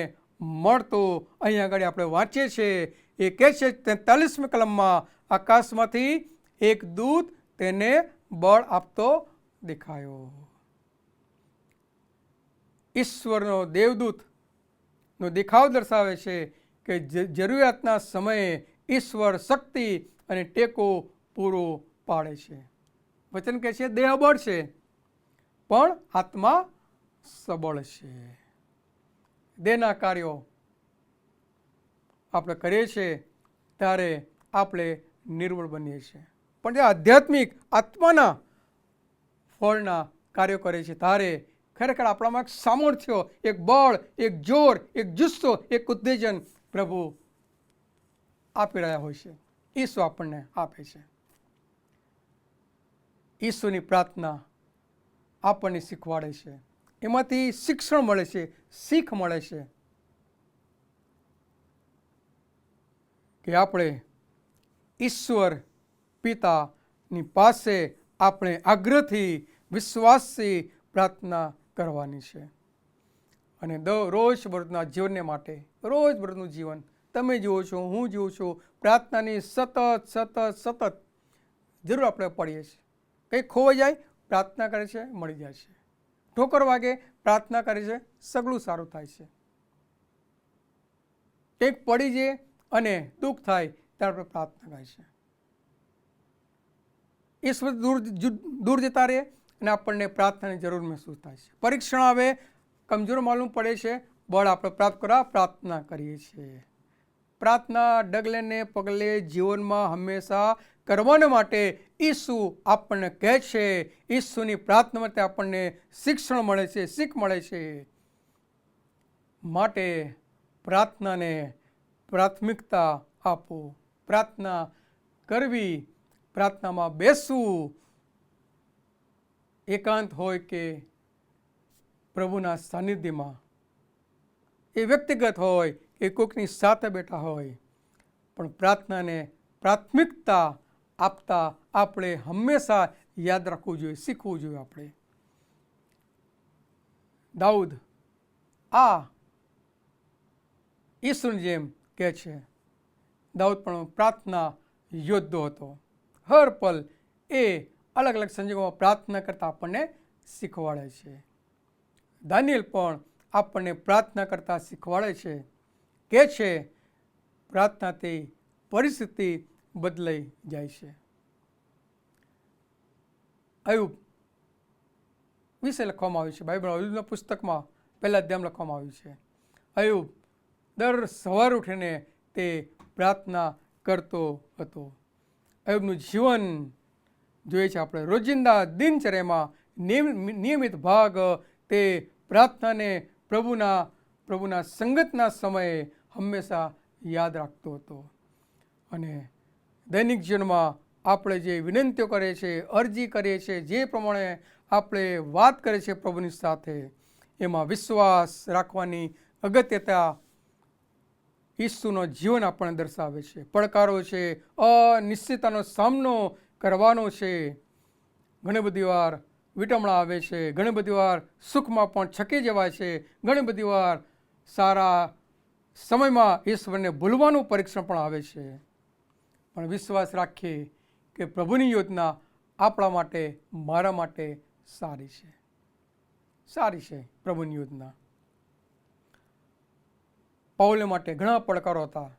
મળતું અહીંયા આગળ આપણે વાંચીએ છીએ. એ કહે છે 43મી કલમમાં, આકાશમાંથી એક દૂત તેને બળ આપતો દેખાયો. ઈશ્વરનો દેવદૂતનો દેખાવ દર્શાવે છે કે જરૂરિયાતના સમયે ઈશ્વર શક્તિ અને ટેકો પૂરો પાડે છે. વચન કહે છે દેહ બળ છે પણ આત્મા સબળ છે. દેહના કાર્યો આપણે કરીએ છીએ ત્યારે આપણે નિર્બળ બનીએ છીએ, પણ જે આધ્યાત્મિક આત્માના ફળના કાર્યો કરે છે ત્યારે ખરેખર આપણામાં એક સામર્થ્ય, એક બળ, એક જોર, એક જુસ્સો, એક ઉત્તેજન પ્રભુ આપી રહ્યા હોય છે. ઈસુ આપણને આપે છે. ઈસુની પ્રાર્થના આપણને શીખવાડે છે, એમાંથી શિક્ષણ મળે છે, શીખ મળે છે કે આપણે ઈશ્વર પિતાની પાસે આપણે આગ્રહથી, વિશ્વાસથી પ્રાર્થના કરવાની છે. અને રોજબરોજના જીવનને માટે, રોજબરોજનું જીવન તમે જુઓ છો, હું જીવું છું, પ્રાર્થનાની સતત જરૂર આપણે પડીએ છીએ. કંઈક ખોવાઈ જાય, પ્રાર્થના કરે છે, મળી જાય છે. ઠોકર વાગે, પ્રાર્થના કરે છે, સગળું સારું થાય છે. કંઈક પડી જાય અને દુઃખ થાય ત્યારે આપણે પ્રાર્થના કરે છે. ઈશ્વર દૂર જતા રહે અને આપણને પ્રાર્થનાની જરૂર મહેસૂસ થાય છે. પરીક્ષણ આવે, કમજોર માલુમ પડે છે, બળ આપણે પ્રાપ્ત કરવા પ્રાર્થના કરીએ છીએ. પ્રાર્થના ડગલે ને પગલે જીવનમાં હંમેશા કરવાને માટે ઈસુ આપણને કહે છે. ઈસુની પ્રાર્થના માટે આપણને શિક્ષણ મળે છે, શીખ મળે છે. માટે પ્રાર્થનાને પ્રાથમિકતા આપો. પ્રાર્થના કરવી, પ્રાર્થનામાં બેસવું, એકાંત હોય કે પ્રભુના સાનિધ્યમાં, એ વ્યક્તિગત હોય કે કોઈકની સાથે બેઠા હોય, પણ પ્રાર્થનાને પ્રાથમિકતા આપતા આપણે હંમેશા યાદ રાખવું જોઈએ, શીખવું જોઈએ. આપણે દાઉદ આ ઈસુની જેમ કહે છે, દાઉદ પણ પ્રાર્થના યોદ્ધો હતો. હર પલ એ અલગ અલગ સંજોગોમાં પ્રાર્થના કરતા આપણને શીખવાડે છે. દાનિયેલ પણ આપણને પ્રાર્થના કરતા શીખવાડે છે, કે છે પ્રાર્થનાથી પરિસ્થિતિ બદલાઈ જાય છે. અયુબ વિશે લખવામાં આવ્યું છે બાઇબલ અયુબના પુસ્તકમાં પહેલા અધ્યાયમાં લખવામાં આવ્યું છે. અયુબ દર સવારે ઉઠીને તે પ્રાર્થના કરતો હતો. અયુબનું જીવન જોઈએ છે આપણે રોજિંદા દિનચર્યામાં નિયમિત ભાગ તે પ્રાર્થનાને પ્રભુના સંગતના સમયે હંમેશા યાદ રાખતો હતો. અને દૈનિક જીવનમાં આપણે જે વિનંતીઓ કરીએ છીએ, અરજી કરીએ છીએ, જે પ્રમાણે આપણે વાત કરીએ છીએ પ્રભુની સાથે, એમાં વિશ્વાસ રાખવાની અગત્યતા ઈસુનો જીવન આપણને દર્શાવે છે. પડકારો છે, અનિશ્ચિતતાનો સામનો કરવાનો છે. ઘણી બધી વાર વિટમણા આવે છે, ઘણી બધી વાર સુખમાં પણ છકી જવાય છે, ઘણી બધી વાર સારા સમયમાં ઈશ્વરને ભૂલવાનું પરીક્ષણ પણ આવે છે. પણ વિશ્વાસ રાખીએ કે પ્રભુની યોજના આપણા માટે, મારા માટે સારી છે. સારી છે પ્રભુની યોજના. પાઉલ માટે ઘણા પડકારો હતા,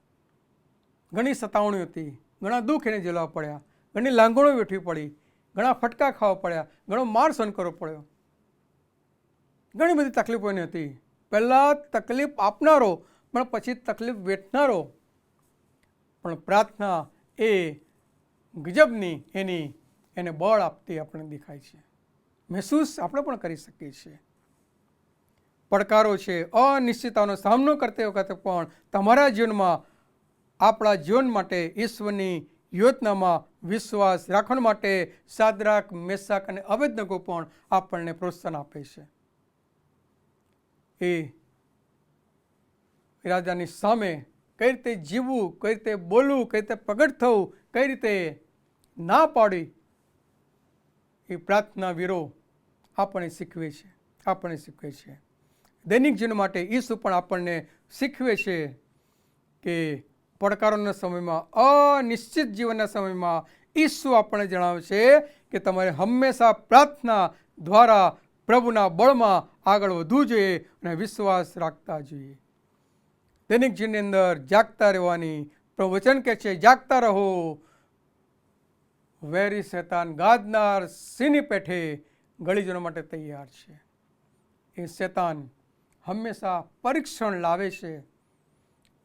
ઘણી સતાવણી હતી, ઘણા દુઃખ એને ઝીલવા પડ્યા, ઘણી લાંગણો વેઠવી પડી, ઘણા ફટકા ખાવા પડ્યા, ઘણો માર સહન કરવો પડ્યો, ઘણી બધી તકલીફો એની હતી. પહેલાં તકલીફ આપનારો પણ પછી તકલીફ વેઠનારો. પણ પ્રાર્થના એ ગજબની એને બળ આપતી આપણને દેખાય છે, મહેસૂસ આપણે પણ કરી શકીએ છીએ. પડકારો છે, અનિશ્ચિતતાનો સામનો કરતી વખતે પણ તમારા જીવનમાં, આપણા જીવન માટે ઈશ્વરની યોજનામાં વિશ્વાસ રાખવા માટે સાદ્રાક, મેશાક અને અબેદનગો પણ આપણને પ્રોત્સાહન આપે છે. એ રાજાની સામે કઈ રીતે જીવવું, કઈ રીતે બોલવું, કઈ રીતે પ્રગટ થવું, કઈ રીતે ના પાડી, એ પ્રાર્થના વીરો આપણને શીખવે છે. દૈનિક જીવન માટે ઈસુ પણ આપણને શીખવે છે કે પડકારોના સમયમાં, અનિશ્ચિત જીવનના સમયમાં ઈસુ આપણને જણાવે છે કે તમારે હંમેશા પ્રાર્થના દ્વારા પ્રભુના બળમાં આગળ વધવું જોઈએ અને વિશ્વાસ રાખતા જોઈએ. દૈનિક જીવનની અંદર જાગતા રહેવાની પ્રભુ વચન કહે છે, જાગતા રહો, વેરી શેતાન ગાદનાર સિંહની પેઠે ગળી જવા માટે તૈયાર છે. એ શેતાન હંમેશા પરીક્ષણ લાવે છે,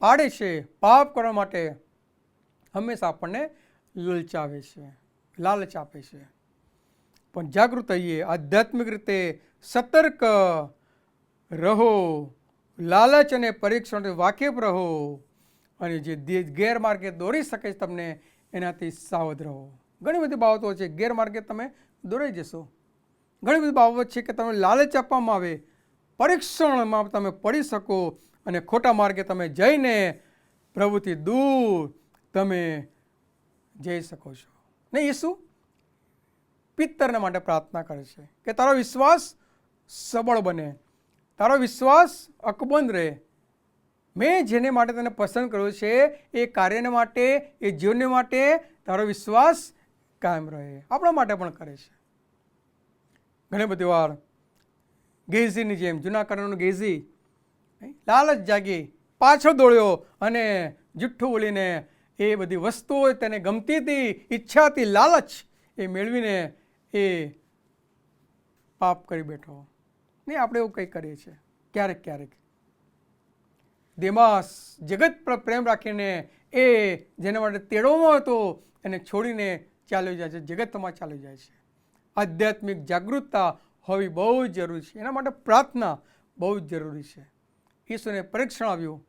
પાડે છે, પાપ કરવા માટે હંમેશા આપણને લલચાવે છે, લાલચ આપે છે. પણ જાગૃત થઈએ, આધ્યાત્મિક રીતે સતર્ક રહો, લાલચ અને પરીક્ષણથી વાકેફ રહો, અને જે ગેરમાર્ગે દોરી શકે છે તમને, એનાથી સાવધ રહો. ઘણી બધી બાબતો છે, ગેરમાર્ગે તમે દોરાઈ જશો. ઘણી બધી બાબત છે કે તમે લાલચ આપવામાં આવે, પરીક્ષણમાં તમે પડી શકો અને ખોટા માર્ગે તમે જઈને પ્રભુથી દૂર તમે જઈ શકો છો. ને ઈસુ પિત્તરના માટે પ્રાર્થના કરે છે કે તારો વિશ્વાસ સબળ બને, તારો વિશ્વાસ અકબંધ રહે. મેં જેને માટે તને પસંદ કર્યો છે એ કાર્યને માટે, એ જીવનને માટે તારો વિશ્વાસ કાયમ રહે. આપણા માટે પણ કરે છે. ઘણી બધી વાર ગેઝીની જેમ, જૂના કારણનું ગેઝી લાલચ જાગી, પાછળ દોડ્યો અને જુઠ્ઠું બોલીને એ બધી વસ્તુઓ તેને ગમતી હતી, ઈચ્છા હતી, લાલચ એ મેળવીને એ પાપ કરી બેઠો. નહીં, આપણે એવું કંઈ કરીએ છીએ ક્યારેક. દેમાસ જગત પર પ્રેમ રાખીને એ જેના માટે તેડવામાં હતો એને છોડીને ચાલ્યો જાય છે, જગતમાં ચાલ્યો જાય છે. આધ્યાત્મિક જાગૃતતા હોવી બહુ જ જરૂરી છે. એના માટે પ્રાર્થના બહુ જ જરૂરી છે. ઈસુને પરીક્ષણ આવ્યું,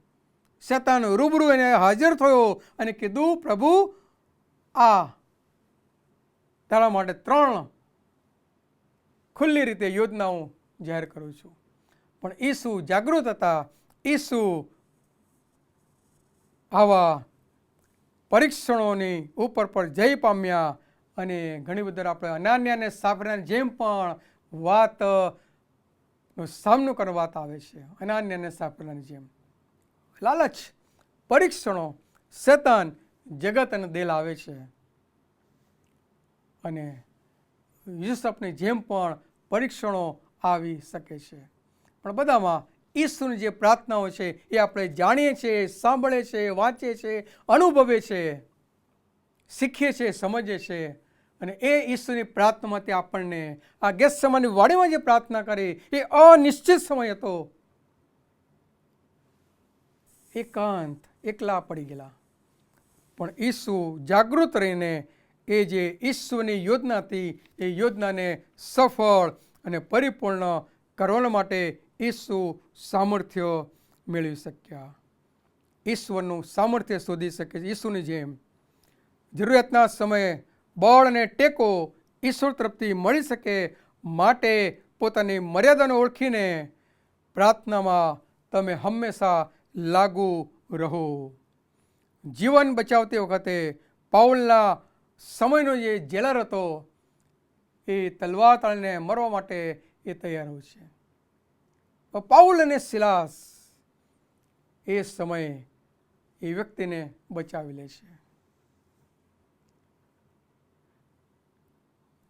શેતાન રૂબરૂ એને હાજર થયો અને કીધું, પ્રભુ આ તારા માટે 3 ખુલ્લી રીતે યોજનાઓ જાહેર કરું છું. પણ ઈસુ જાગૃત હતા. ઈસુ આવા પરીક્ષણોની ઉપર પર જય પામ્યા અને ઘણી બધી આપણે અનાન્યા અને સાફરાની જેમ પણ વાતનો સામનો કરવા વાત આવે છે. અનાન્યા અને સાફરાની જેમ લાલચ, પરીક્ષણો, શેતાન, જગત અને દિલ આવે છે. અને યુસુફની જેમ પણ પરીક્ષણો આવી શકે છે. પણ બધામાં ઈસુની જે પ્રાર્થનાઓ છે એ આપણે જાણીએ છીએ, સાંભળીએ છીએ, વાંચીએ છીએ, અનુભવીએ છીએ, શીખીએ છીએ, સમજીએ છીએ. અને એ ઈસુની પ્રાર્થનામાંથી આપણને આ ગેથસેમાની વાડીમાં જે પ્રાર્થના કરી એ અનિશ્ચિત સમય હતો. એકાંત એકલા પડી ગયેલા. પણ ઈસુ જાગૃત રહીને એ જે ઈશ્વરની યોજના હતી એ યોજનાને સફળ અને પરિપૂર્ણ કરવા માટે ઈસુ સામર્થ્ય મેળવી શક્યા. ઈશ્વરનું સામર્થ્ય શોધી શકે છે. ઈસુની જેમ જરૂરિયાતના સમયે બળ અને ટેકો ઈશ્વર તરફથી મળી શકે માટે પોતાની મર્યાદાને ઓળખીને પ્રાર્થનામાં તમે હંમેશા લાગુ રહો. જીવન બચાવતી વખતે પાઉલના સમયનો જે જેલર હતો એ તલવાર તાણીને મરવા માટે એ તૈયાર હોય છે. પાઉલ અને સિલાસ એ સમયે એ વ્યક્તિને બચાવી લે છે.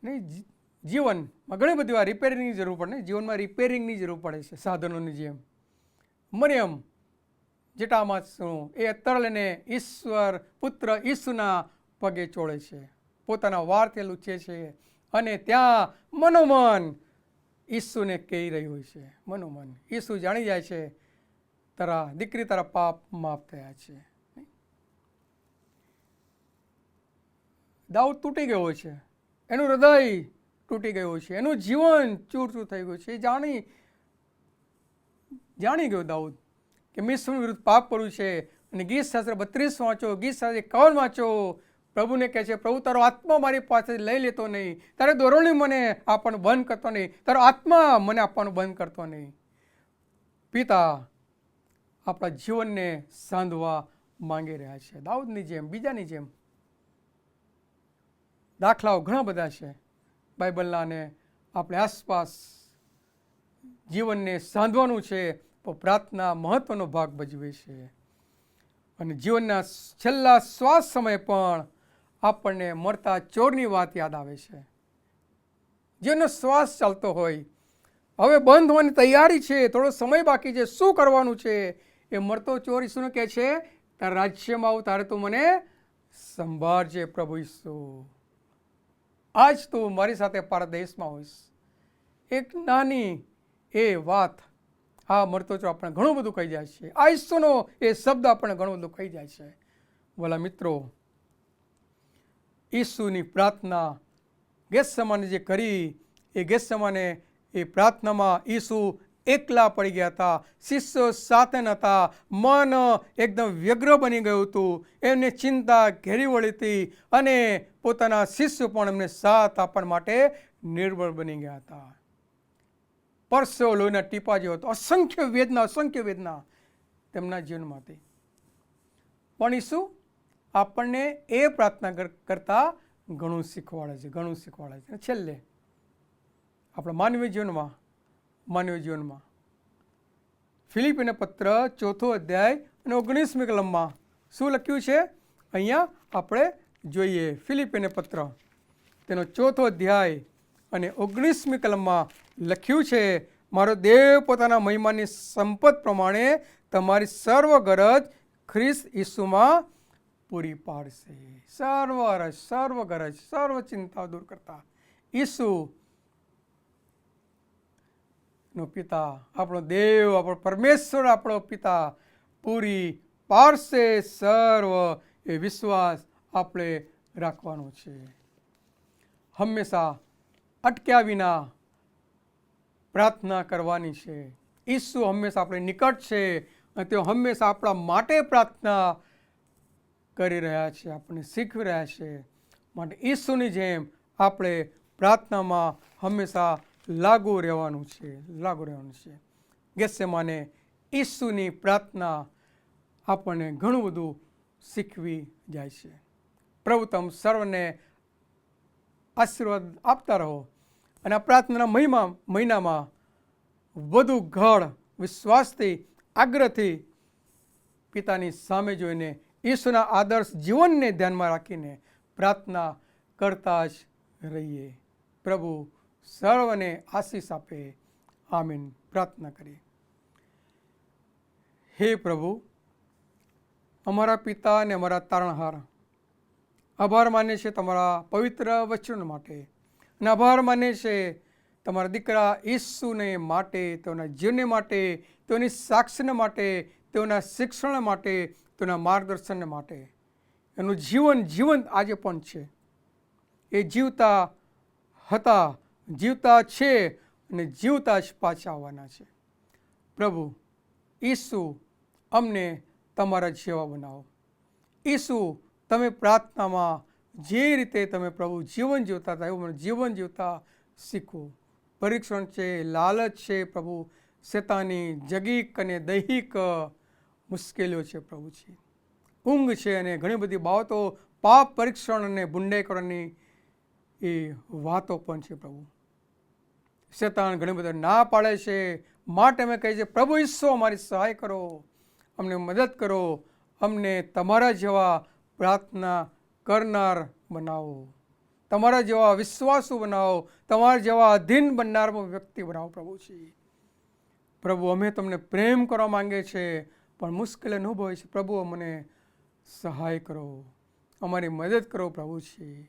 નહીં, જીવનમાં ઘણી બધી વાર રિપેરિંગની જરૂર પડે. જીવનમાં રિપેરિંગની જરૂર પડે છે સાધનોની જેમ. મરિયમ જટામાં એ તરલને ઈશ્વર પુત્ર ઈસુના પગે ચોળે છે, પોતાના વારથી લૂછે છે અને ત્યાં મનોમન ઈસુને કહી રહ્યું હોય છે. મનોમન ઈસુ જાણી જાય છે તારા દીકરી તારા પાપ માફ થયા છે. દાઉદ તૂટી ગયો છે, એનું હૃદય તૂટી ગયું છે, એનું જીવન ચૂર ચૂર થઈ ગયું છે. એ જાણી ગયો દાઉદ કે મેં ઈશ્વર વિરુદ્ધ પાપ કર્યું છે. અને ગીત શાસ્ત્ર 32 વાંચો, ગીત શાસ્ત્ર 51 વાંચો. પ્રભુને કહે છે પ્રભુ તારો આત્મા મારી પાસે લઈ લેતો નહીં, તારે દોરવણી મને આપવાનું બંધ કરતો નહીં, તારો આત્મા મને આપવાનું બંધ કરતો નહીં. પિતા આપણા જીવનને સાંધવા માંગી રહ્યા છે, દાઉદની જેમ, બીજાની જેમ. દાખલાઓ ઘણા બધા છે બાઇબલના અને આપણે આસપાસ. જીવનને સાંધવાનું છે તો પ્રાર્થના મહત્વનો ભાગ ભજવે છે. અને જીવનના છેલ્લા શ્વાસ સમયે પણ આપણને મરતા ચોરની વાત યાદ આવે છે. જેનો શ્વાસ ચાલતો હોય, હવે બંધ હોવાની તૈયારી છે, થોડો સમય બાકી છે, શું કરવાનું છે? એ મરતો ચોર ઈસુને કહે છે તારા રાજ્યમાં આવું તારે તું મને સંભાળજે પ્રભુ ઈસુ. આજ તું મારી સાથે પારદેશમાં હોઈશ. એક નાની એ વાત આ મરતો ચોર આપણે ઘણું બધું કહી જાય છે. આ ઈસુનો એ શબ્દ આપણને ઘણું બધું કહી જાય છે. ભલા મિત્રો, ઈસુની પ્રાર્થના ગેત્સેમાને જે કરી, એ ગેત્સેમાને એ પ્રાર્થનામાં ઈસુ એકલા પડી ગયા હતા, શિષ્યો સાથે નહોતા, મન એકદમ વ્યગ્ર બની ગયું હતું, એમને ચિંતા ઘેરી વળી હતી અને પોતાના શિષ્યો પણ એમને સાથ આપવા માટે નિર્બળ બની ગયા હતા. પરસેવો લોહીના ટીપા જેવો હતો. અસંખ્ય વેદના તેમના જીવનમાં હતી. પણ ઈસુ આપણને એ પ્રાર્થના કરતા ઘણું શીખવાડે છે. છેલ્લે આપણા માનવીય જીવનમાં ફિલિપીને પત્ર 4 અધ્યાય અને 19મી કલમમાં શું લખ્યું છે અહીંયા આપણે જોઈએ. ફિલિપીને પત્ર તેનો 4 અધ્યાય અને 19મી કલમમાં લખ્યું છે, મારો દેવ પોતાના મહિમાની સંપત પ્રમાણે તમારી સર્વ ગરજ ખ્રિસ્ત ઈસુમાં પૂરી પાડશે. સર્વ ગરજ, સર્વ ચિંતા દૂર કરતા ઈસુ નો પિતા, આપણો દેવ, આપણો પરમેશ્વર, આપણો પિતા પૂરી પાડશે સર્વ. એ વિશ્વાસ આપણે રાખવાનો છે. હંમેશા અટક્યા વિના પ્રાર્થના કરવાની છે. ઈસુ હંમેશા આપણે નિકટ છે અને તેઓ હંમેશા આપણા માટે પ્રાર્થના કરી રહ્યા છે, આપણને શીખવી રહ્યા છે. માટે ઈસુની જેમ આપણે પ્રાર્થનામાં હંમેશા લાગુ રહેવાનું છે. ગેત્સેમાને ઈસુની પ્રાર્થના આપણને ઘણું બધું શીખવી જાય છે. પ્રભુ તમ સર્વને આશીર્વાદ આપતા રહો અને આ પ્રાર્થનાના મહિનામાં વધુ ઘડ વિશ્વાસથી, આગ્રહથી પિતાની સામે જોઈને ઈસુના આદર્શ જીવનને ધ્યાનમાં રાખીને પ્રાર્થના કરતા જ રહીએ. પ્રભુ સર્વને આશીષ આપે. આમીન. પ્રાર્થના કરીએ. હે પ્રભુ, અમારા પિતા અને અમારા તારણહાર, આભાર માને છે તમારા પવિત્ર વચન માટે અને આભાર માને છે તમારા દીકરા ઈસુને માટે, તેઓના જીવને માટે, તેઓની સાક્ષીને માટે, તેઓના શિક્ષણ માટે, તેઓના માર્ગદર્શન માટે. એનું જીવન જીવંત આજે પણ છે. એ જીવતા હતા, જીવતા છે અને જીવતા જ પાછા આવવાના છે. પ્રભુ ઈસુ, અમને તમારા જેવા બનાવો. ઈસુ, તમે પ્રાર્થનામાં જે રીતે તમે પ્રભુ જીવન જીવતા હતા એવું જીવન જીવતા શીખો. પરીક્ષણ છે, લાલચ છે પ્રભુ, શેતાની જગીક અને દૈહિક મુશ્કેલીઓ છે પ્રભુજી, ઊંઘ છે અને ઘણી બધી બાબતો, પાપ પરીક્ષણ અને બુંડાઈ કરવાની એ વાતો પણ છે પ્રભુ. શેતાન ઘણી બધા ના પાડે છે, માટે અમે કહીએ છીએ પ્રભુ ઈસુ અમારી સહાય કરો, અમને મદદ કરો, અમને તમારા જેવા પ્રાર્થના કરનાર બનાવો, તમારા જેવા વિશ્વાસુ બનાવો, તમારા જેવા અધીન બનનાર વ્યક્તિ બનાવો પ્રભુજી. પ્રભુ અમે તમને પ્રેમ કરવા માંગે છે પણ મુશ્કેલી અનુભવે છે. પ્રભુ અમને સહાય કરો, અમારી મદદ કરો પ્રભુજી.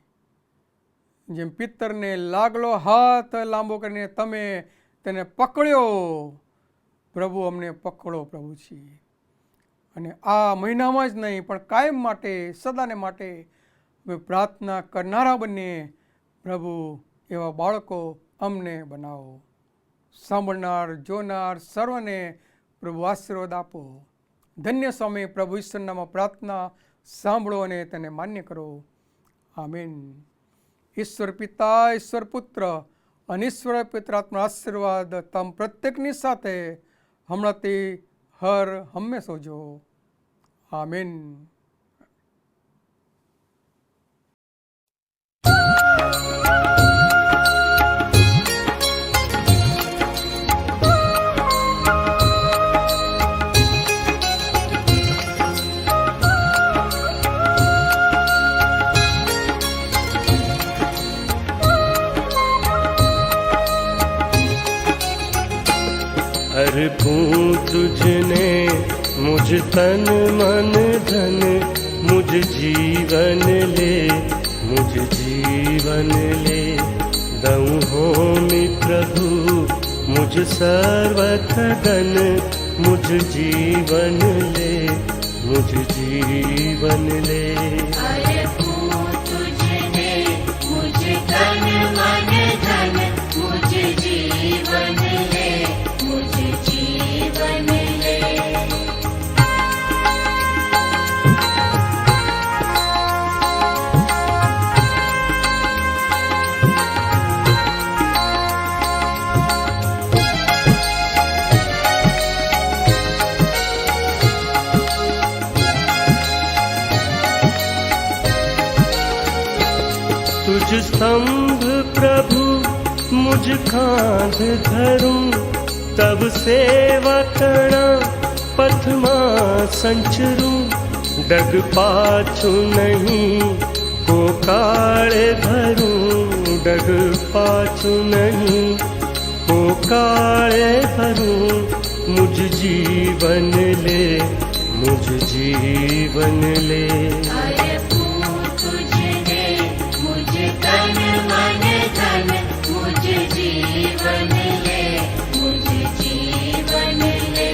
જેમ પિત્તરને લાગલો હાથ લાંબો કરીને તમે તેને પકડ્યો, પ્રભુ અમને પકડો પ્રભુજી. અને આ મહિનામાં જ નહીં પણ કાયમ માટે, સદાને માટે અમે પ્રાર્થના કરનારા બનીએ પ્રભુ. એવા બાળકો અમને બનાવો. સાંભળનાર, જોનાર સર્વને પ્રભુ આશીર્વાદ આપો. ધન્ય સ્વામી પ્રભુ ઈશ્વરનામાં પ્રાર્થના સાંભળો અને તેને માન્ય કરો. આમીન. ઈશ્વર પિતા, ઈશ્વર પુત્ર અને ઈશ્વર પિત્રાત્મા આશીર્વાદ તમ પ્રત્યેકની સાથે હમણાંથી હર હંમેશ હોજો. આમીન. अर्पूं तुझने मुझ तन मन धन, मुझ जीवन ले, मुझ जीवन ले. दऊं होमि प्रभु मुझ सर्वथ धन, मुझ जीवन ले, मुझ जीवन ले. अर्पूं तुझने मुझ तन मन धन, मुझ जीवन ले, मुझ जीवन ले. तुझ स्तंभ प्रभु मुझ कांध धरूं, तब सेवा करा पथमा संचरूं. डग पाछू नहीं को काले भरूं, डग पाछू नहीं को काले भरूं. मुझ जीवन ले, मुझ जीवन ले. अर्पूं तुझने मुझ तन मन धन, मुझ जीवन ले, मुझ जीवन ले.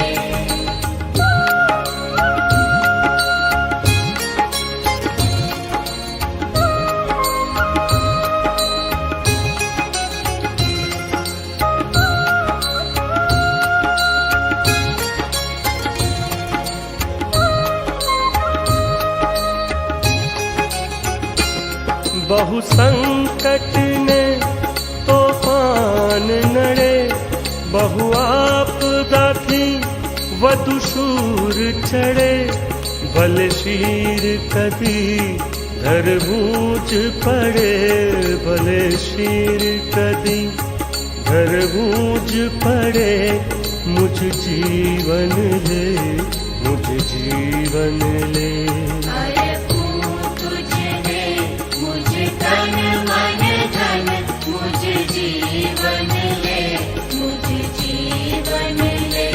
बहु संकट ने तूफान नड़े, बहु आपदा थी वधु शूर चढ़े. बल शीर कदी धरबूझ पड़े, बल शीर कदी धरबूझ पड़े. मुझ जीवन ले, मुझ जीवन ले. अर्पूं तुझने मुझ तन मन धन, मुझ जीवन ले, मुझ जीवन ले.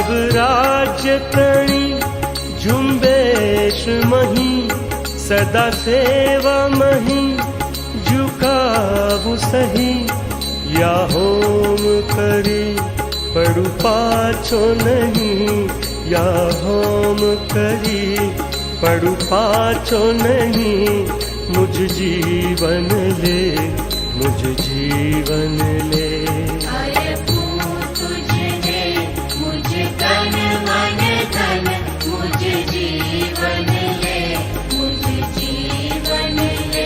सब राज्य तणी झुंबेश मही सदा सेवा मही झुकावु सही या होम करी पड़ु पाछो नहीं या होम करी पड़ु पाछो नहीं मुझ जीवन ले मुझ जीवन ले अरे तुझे मुझ तन मन धन मुझ जीवन ले मुझ जीवन ले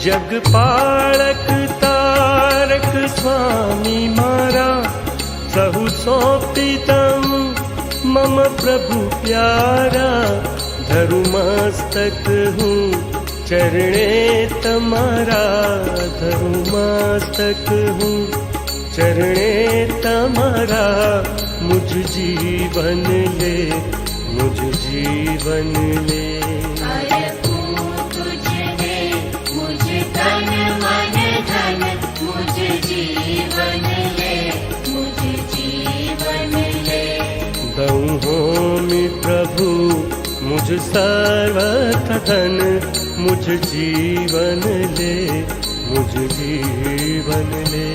जग पालक तारक स्वामी मारा सहु सौंपी तम मम प्रभु प्यारा धरु मस्तक हूँ चरणे तमारा धरु मस्तक हूँ चरणे तमारा मुझ जीवन ले मुझ जीवन ले अरे तुझे मुझ तन मन धन मुझ जीवन ले मुझ जीवन ले दऊँ होमि प्रभु मुझ सर्वथ धन मुझ जीवन ले मुझ जीवन ले